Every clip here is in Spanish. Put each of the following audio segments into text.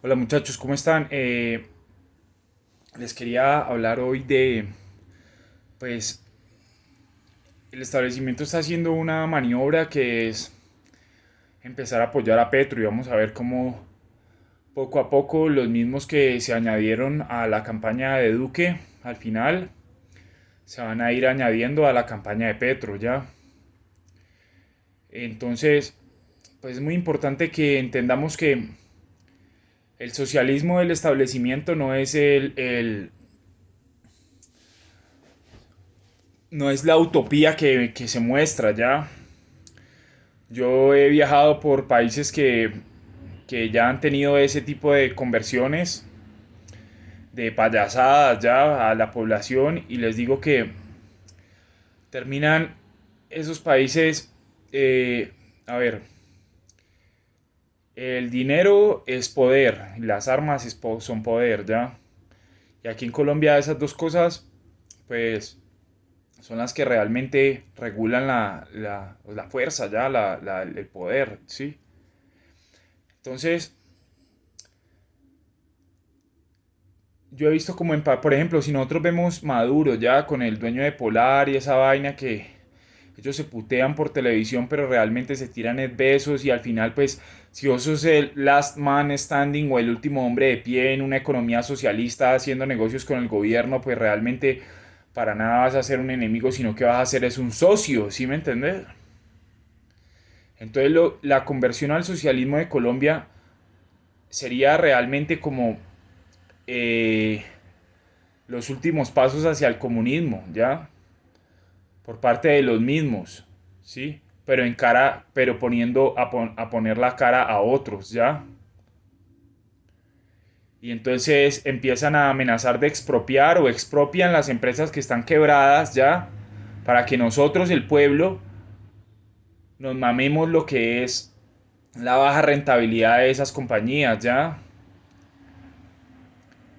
Hola muchachos, ¿cómo están? Les quería hablar hoy de, pues, el establecimiento está haciendo una maniobra que es empezar a apoyar a Petro y vamos a ver cómo poco a poco los mismos que se añadieron a la campaña de Duque al final se van a ir añadiendo a la campaña de Petro, ¿ya? Entonces, pues es muy importante que entendamos que el socialismo del establecimiento no es no es la utopía que se muestra, ¿ya? Yo he viajado por países que ya han tenido ese tipo de conversiones, de payasadas ya a la población y les digo que terminan esos países, eh, a ver, el dinero es poder, las armas son poder, ¿ya? Y aquí en Colombia esas dos cosas, pues, son las que realmente regulan la fuerza, ¿ya? El poder, ¿sí? Entonces, yo he visto como por ejemplo, si nosotros vemos Maduro ya con el dueño de Polar y esa vaina que ellos se putean por televisión, pero realmente se tiran besos y al final, pues, si vos sos el last man standing o el último hombre de pie en una economía socialista haciendo negocios con el gobierno, pues realmente para nada vas a ser un enemigo, sino que vas a ser es un socio, ¿sí me entendés? Entonces la conversión al socialismo de Colombia sería realmente como eh, los últimos pasos hacia el comunismo, ¿ya? Por parte de los mismos, ¿sí? Pero en cara, pero poniendo a poner la cara a otros, ¿ya? Y entonces empiezan a amenazar de expropiar o expropian las empresas que están quebradas, ¿ya? Para que nosotros, el pueblo, nos mamemos lo que es la baja rentabilidad de esas compañías, ¿ya?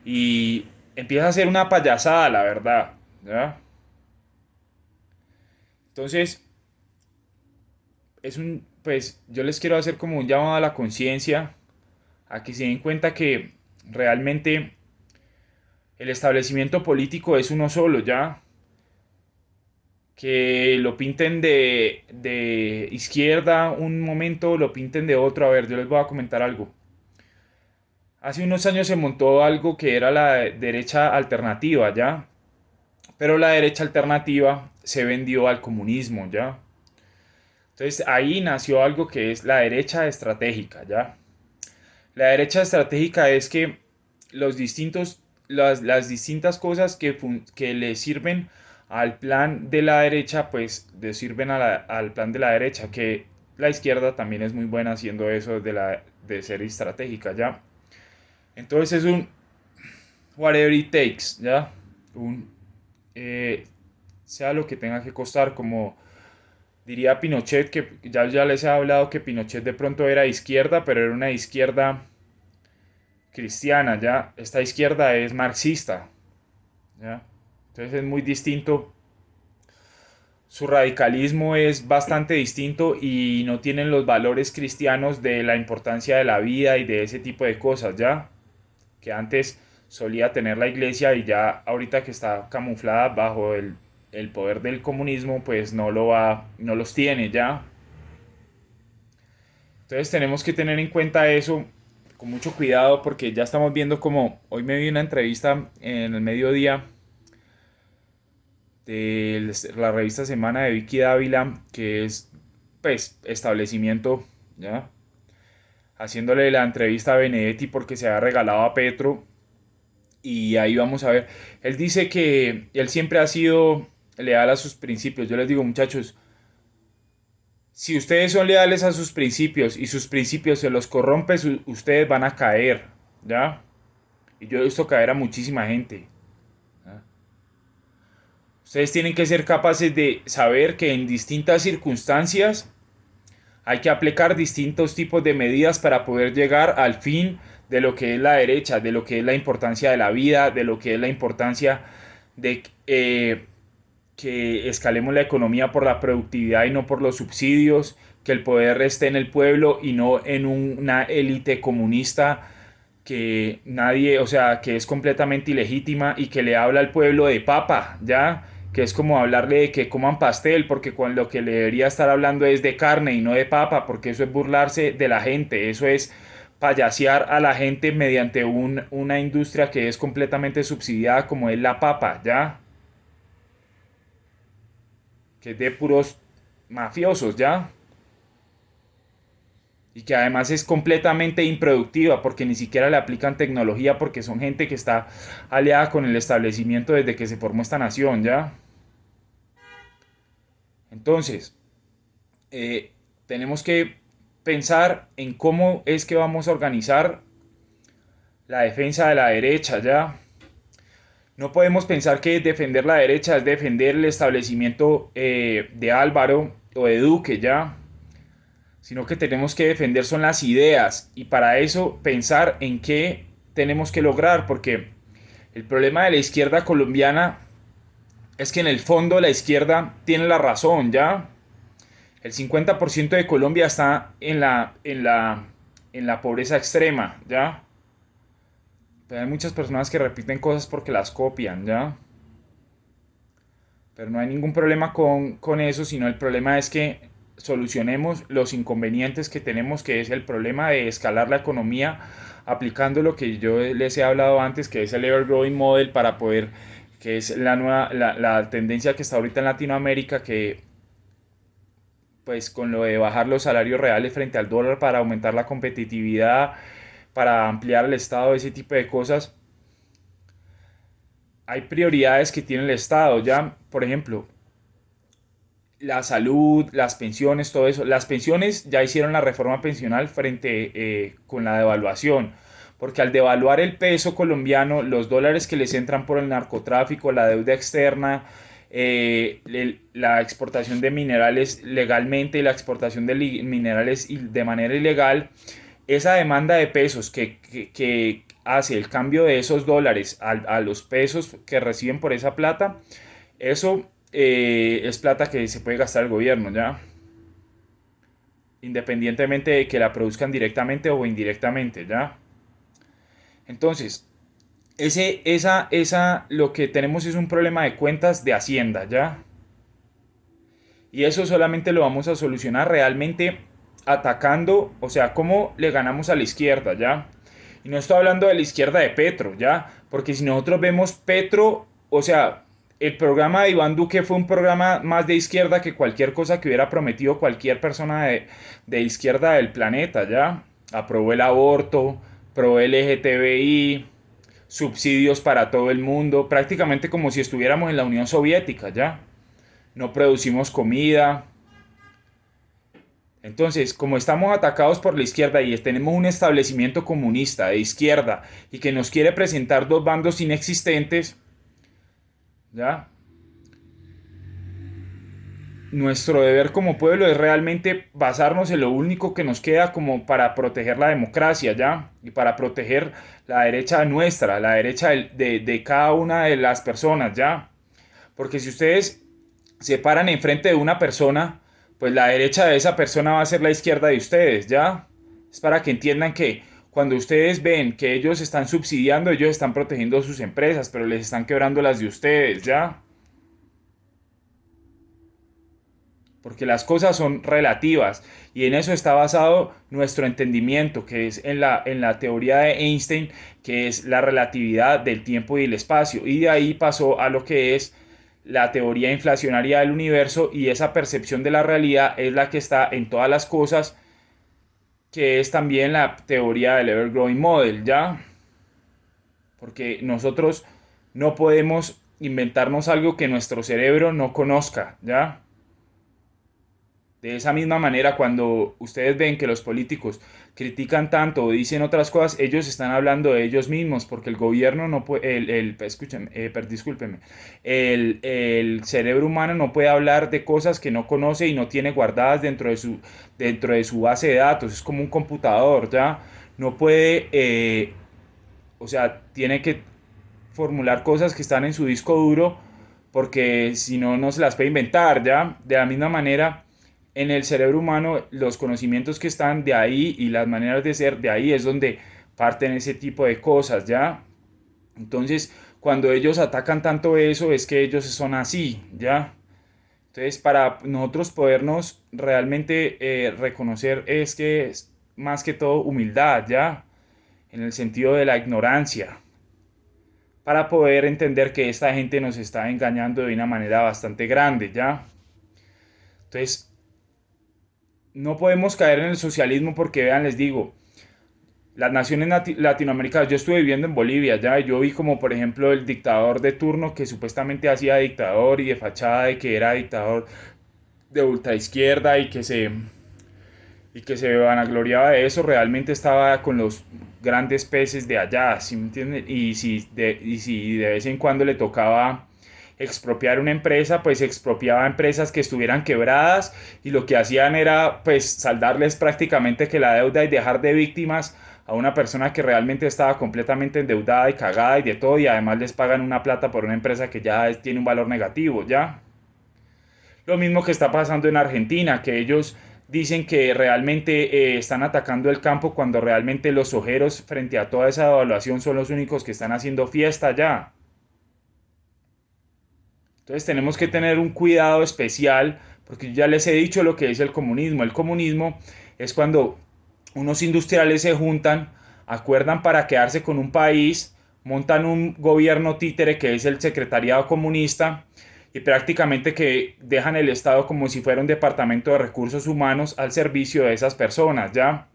Y empieza a ser una payasada, la verdad, ¿ya? Entonces, pues yo les quiero hacer como un llamado a la conciencia, a que se den cuenta que realmente el establecimiento político es uno solo, ya. Que lo pinten de izquierda un momento, lo pinten de otro. A ver, yo les voy a comentar algo. Hace unos años se montó algo que era la derecha alternativa, ¿ya? Pero la derecha alternativa se vendió al comunismo, ¿ya? Entonces ahí nació algo que es la derecha estratégica, ¿ya? La derecha estratégica es que las distintas cosas que le sirven al plan de la derecha, pues le sirven al plan de la derecha, que la izquierda también es muy buena haciendo eso de ser estratégica, ¿ya? Entonces es un whatever it takes, ¿ya? Un, eh, sea lo que tenga que costar, como diría Pinochet, que ya les he hablado que Pinochet de pronto era izquierda, pero era una izquierda cristiana, ya esta izquierda es marxista, ya. Entonces es muy distinto, su radicalismo es bastante distinto y no tienen los valores cristianos de la importancia de la vida y de ese tipo de cosas, ya, que antes solía tener la iglesia y ya ahorita que está camuflada bajo el poder del comunismo, pues no los tiene, ya. Entonces tenemos que tener en cuenta eso con mucho cuidado porque ya estamos viendo como hoy me vi una entrevista en el mediodía de la revista Semana de Vicky Dávila, que es pues establecimiento, ¿ya? Haciéndole la entrevista a Benedetti porque se ha regalado a Petro y ahí vamos a ver. Él dice que él siempre ha sido leal a sus principios. Yo les digo, muchachos, si ustedes son leales a sus principios y sus principios se los corrompe, ustedes van a caer, ¿ya? Y yo he visto caer a muchísima gente. ¿Ya? Ustedes tienen que ser capaces de saber que en distintas circunstancias hay que aplicar distintos tipos de medidas para poder llegar al fin de lo que es la derecha, de lo que es la importancia de la vida, de lo que es la importancia de que escalemos la economía por la productividad y no por los subsidios, que el poder esté en el pueblo y no en una élite comunista que nadie, o sea, que es completamente ilegítima y que le habla al pueblo de papa, ¿ya? Que es como hablarle de que coman pastel, porque lo que le debería estar hablando es de carne y no de papa, porque eso es burlarse de la gente, eso es payasear a la gente mediante una industria que es completamente subsidiada como es la papa, ¿ya? Que es de puros mafiosos, ¿ya? Y que además es completamente improductiva porque ni siquiera le aplican tecnología porque son gente que está aliada con el establecimiento desde que se formó esta nación, ¿ya? Entonces, tenemos que pensar en cómo es que vamos a organizar la defensa de la derecha, ¿ya? No podemos pensar que defender la derecha es defender el establecimiento de Álvaro o de Duque, ¿ya? Sino que tenemos que defender son las ideas y para eso pensar en qué tenemos que lograr, porque el problema de la izquierda colombiana es que en el fondo la izquierda tiene la razón, ¿ya? El 50% de Colombia está en la pobreza extrema, ¿ya? Pero hay muchas personas que repiten cosas porque las copian, ¿ya? Pero no hay ningún problema con eso, sino el problema es que solucionemos los inconvenientes que tenemos, que es el problema de escalar la economía aplicando lo que yo les he hablado antes, que es el Ever Growing Model para poder, que es la tendencia que está ahorita en Latinoamérica, que pues con lo de bajar los salarios reales frente al dólar para aumentar la competitividad, para ampliar el Estado, ese tipo de cosas, hay prioridades que tiene el Estado, ya, por ejemplo, la salud, las pensiones, todo eso. Las pensiones ya hicieron la reforma pensional frente con la devaluación, porque al devaluar el peso colombiano, los dólares que les entran por el narcotráfico, la deuda externa, la exportación de minerales legalmente y la exportación de minerales de manera ilegal, esa demanda de pesos que hace el cambio de esos dólares a los pesos que reciben por esa plata, eso es plata que se puede gastar el gobierno, ¿ya? Independientemente de que la produzcan directamente o indirectamente, ¿ya? Entonces, lo que tenemos es un problema de cuentas de Hacienda, ¿ya? Y eso solamente lo vamos a solucionar realmente atacando, o sea, cómo le ganamos a la izquierda, ¿ya? Y no estoy hablando de la izquierda de Petro, ¿ya? Porque si nosotros vemos Petro, o sea, el programa de Iván Duque fue un programa más de izquierda que cualquier cosa que hubiera prometido cualquier persona de izquierda del planeta, ¿ya? Aprobó el aborto, aprobó el LGTBI, subsidios para todo el mundo, prácticamente como si estuviéramos en la Unión Soviética, ¿ya? No producimos comida. Entonces, como estamos atacados por la izquierda y tenemos un establecimiento comunista de izquierda y que nos quiere presentar dos bandos inexistentes, ¿ya? Nuestro deber como pueblo es realmente basarnos en lo único que nos queda como para proteger la democracia, ¿ya? Y para proteger la derecha nuestra, la derecha de cada una de las personas, ¿ya? Porque si ustedes se paran enfrente de una persona, pues la derecha de esa persona va a ser la izquierda de ustedes, ¿ya? Es para que entiendan que cuando ustedes ven que ellos están subsidiando, ellos están protegiendo sus empresas, pero les están quebrando las de ustedes, ¿ya? Porque las cosas son relativas y en eso está basado nuestro entendimiento, que es en la teoría de Einstein, que es la relatividad del tiempo y el espacio. Y de ahí pasó a lo que es la teoría inflacionaria del universo y esa percepción de la realidad es la que está en todas las cosas, que es también la teoría del Ever Growing Model, ¿ya? Porque nosotros no podemos inventarnos algo que nuestro cerebro no conozca, ¿ya? De esa misma manera, cuando ustedes ven que los políticos critican tanto o dicen otras cosas, ellos están hablando de ellos mismos, porque el gobierno no puede, escúchenme, discúlpenme, el cerebro humano no puede hablar de cosas que no conoce y no tiene guardadas dentro de su base de datos, es como un computador, ¿ya? No puede, o sea, tiene que formular cosas que están en su disco duro, porque si no, no se las puede inventar, ¿ya? De la misma manera en el cerebro humano los conocimientos que están de ahí y las maneras de ser de ahí es donde comparten ese tipo de cosas, ¿ya? Entonces, cuando ellos atacan tanto eso, es que ellos son así, ¿ya? Entonces, para nosotros podernos realmente reconocer es que es más que todo humildad, ¿ya? En el sentido de la ignorancia, para poder entender que esta gente nos está engañando de una manera bastante grande, ¿ya? Entonces, no podemos caer en el socialismo porque, vean, les digo, las naciones latinoamericanas, yo estuve viviendo en Bolivia, ya, y yo vi como, por ejemplo, el dictador de turno que supuestamente hacía dictador y de fachada de que era dictador de ultraizquierda y que se vanagloriaba de eso, realmente estaba con los grandes peces de allá, ¿sí me entienden? Y si de vez en cuando le tocaba expropiar una empresa, pues expropiaba empresas que estuvieran quebradas y lo que hacían era pues saldarles prácticamente que la deuda y dejar de víctimas a una persona que realmente estaba completamente endeudada y cagada y de todo, y además les pagan una plata por una empresa que ya tiene un valor negativo, ¿ya? Lo mismo que está pasando en Argentina, que ellos dicen que realmente están atacando el campo cuando realmente los ojeros frente a toda esa devaluación son los únicos que están haciendo fiesta ya. Entonces tenemos que tener un cuidado especial porque yo ya les he dicho lo que es el comunismo. El comunismo es cuando unos industriales se juntan, acuerdan para quedarse con un país, montan un gobierno títere que es el secretariado comunista y prácticamente que dejan el Estado como si fuera un departamento de recursos humanos al servicio de esas personas, ¿ya?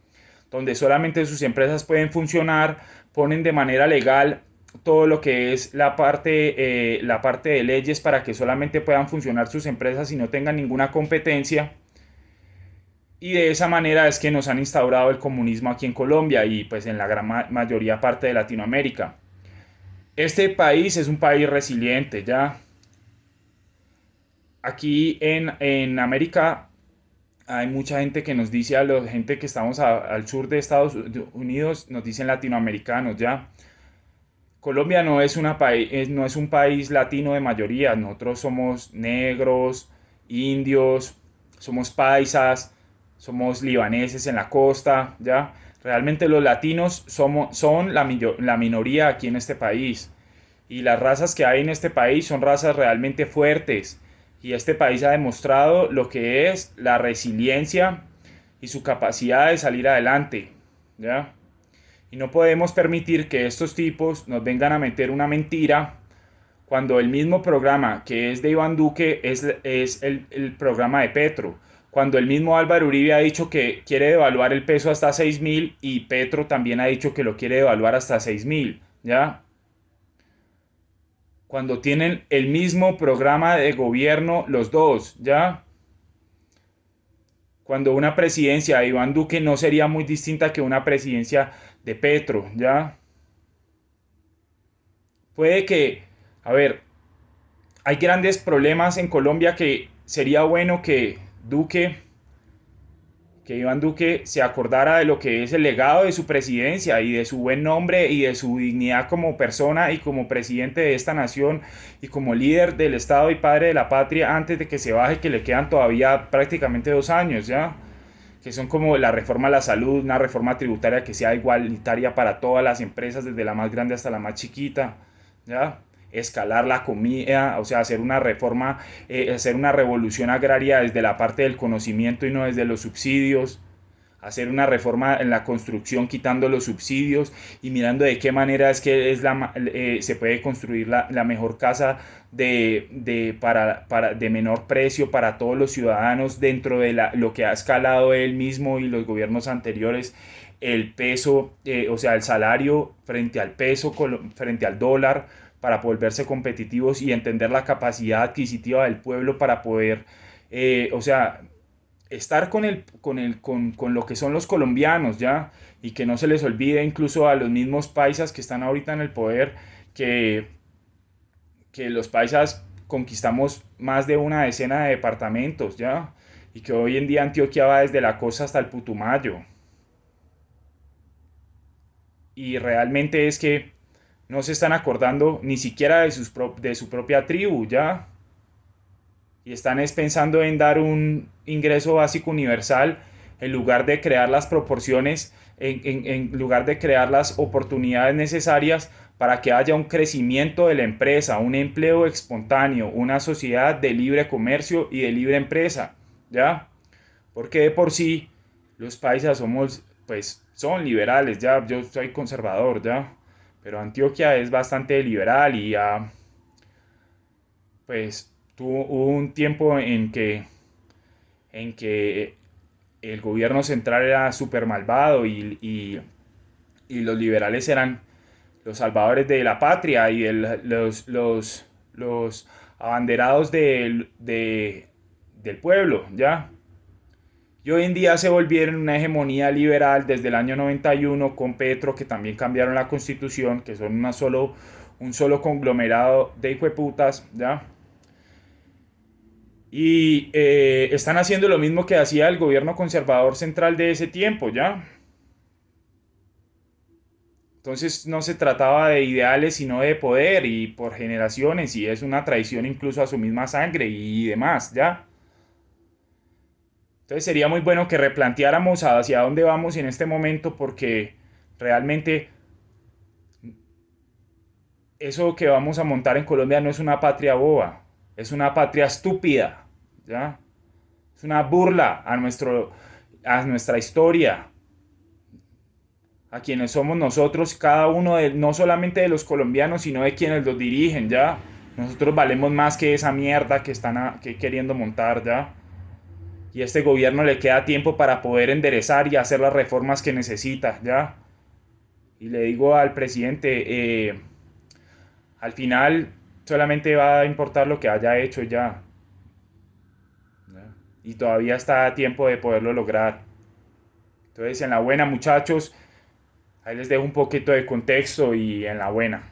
Donde solamente sus empresas pueden funcionar, ponen de manera legal todo lo que es la parte de leyes para que solamente puedan funcionar sus empresas y no tengan ninguna competencia. Y de esa manera es que nos han instaurado el comunismo aquí en Colombia y pues en la gran mayoría parte de Latinoamérica. Este país es un país resiliente, ya. Aquí en América hay mucha gente que nos dice, a la gente que estamos al sur de Estados Unidos, nos dicen latinoamericanos, ya. Colombia no es, no es un país latino de mayoría, nosotros somos negros, indios, somos paisas, somos libaneses en la costa, ¿ya? Realmente los latinos son la minoría aquí en este país. Y las razas que hay en este país son razas realmente fuertes. Y este país ha demostrado lo que es la resiliencia y su capacidad de salir adelante, ¿ya? Y no podemos permitir que estos tipos nos vengan a meter una mentira cuando el mismo programa que es de Iván Duque es el programa de Petro. Cuando el mismo Álvaro Uribe ha dicho que quiere devaluar el peso hasta 6.000 y Petro también ha dicho que lo quiere devaluar hasta 6.000, ¿ya? Cuando tienen el mismo programa de gobierno los dos, ¿ya? Cuando una presidencia de Iván Duque no sería muy distinta que una presidencia de Petro, ¿ya? Puede que, a ver, hay grandes problemas en Colombia que sería bueno que Iván Duque se acordara de lo que es el legado de su presidencia y de su buen nombre y de su dignidad como persona y como presidente de esta nación y como líder del Estado y padre de la patria antes de que se baje, que le quedan todavía prácticamente 2 años, ¿ya? Que son como la reforma a la salud, una reforma tributaria que sea igualitaria para todas las empresas, desde la más grande hasta la más chiquita, ¿ya? Escalar la comida, o sea, hacer una reforma, hacer una revolución agraria desde la parte del conocimiento y no desde los subsidios, hacer una reforma en la construcción quitando los subsidios y mirando de qué manera es que se puede construir la mejor casa de menor precio para todos los ciudadanos dentro de lo que ha escalado él mismo y los gobiernos anteriores, el peso, o sea, el salario frente al peso, frente al dólar, para volverse competitivos y entender la capacidad adquisitiva del pueblo para poder, o sea, estar con lo que son los colombianos, ¿ya? Y que no se les olvide incluso a los mismos paisas que están ahorita en el poder, que, que los paisas conquistamos más de una decena de departamentos, ¿ya? Y que hoy en día Antioquia va desde la costa hasta el Putumayo. Y realmente es que no se están acordando ni siquiera de su propia tribu, ¿ya? Y están es pensando en dar un ingreso básico universal en lugar de crear las proporciones en lugar de crear las oportunidades necesarias para que haya un crecimiento de la empresa, un empleo espontáneo, una sociedad de libre comercio y de libre empresa, ¿ya? Porque de por sí los paisas somos, pues, son liberales, ya, yo soy conservador, ya, pero Antioquia es bastante liberal y ya, pues, hubo un tiempo en que el gobierno central era súper malvado y los liberales eran los salvadores de la patria y los abanderados del pueblo, ¿ya? Y hoy en día se volvieron una hegemonía liberal desde el año 91 con Petro, que también cambiaron la constitución, que son un solo conglomerado de hijueputas, ¿ya? Y están haciendo lo mismo que hacía el gobierno conservador central de ese tiempo, ¿ya? Entonces no se trataba de ideales, sino de poder y por generaciones, y es una traición incluso a su misma sangre y demás, ¿ya? Entonces sería muy bueno que replanteáramos hacia dónde vamos en este momento porque realmente eso que vamos a montar en Colombia no es una patria boba, es una patria estúpida, ¿ya? Es una burla a nuestra historia, a quienes somos nosotros, cada uno de, no solamente de los colombianos, sino de quienes los dirigen, ¿ya? Nosotros valemos más que esa mierda que están queriendo montar, ¿ya? Y a este gobierno le queda tiempo para poder enderezar y hacer las reformas que necesita, ¿ya? Y le digo al presidente, al final solamente va a importar lo que haya hecho ya, ¿ya? Y todavía está a tiempo de poderlo lograr. Entonces, en la buena, muchachos, ahí les dejo un poquito de contexto y en la buena.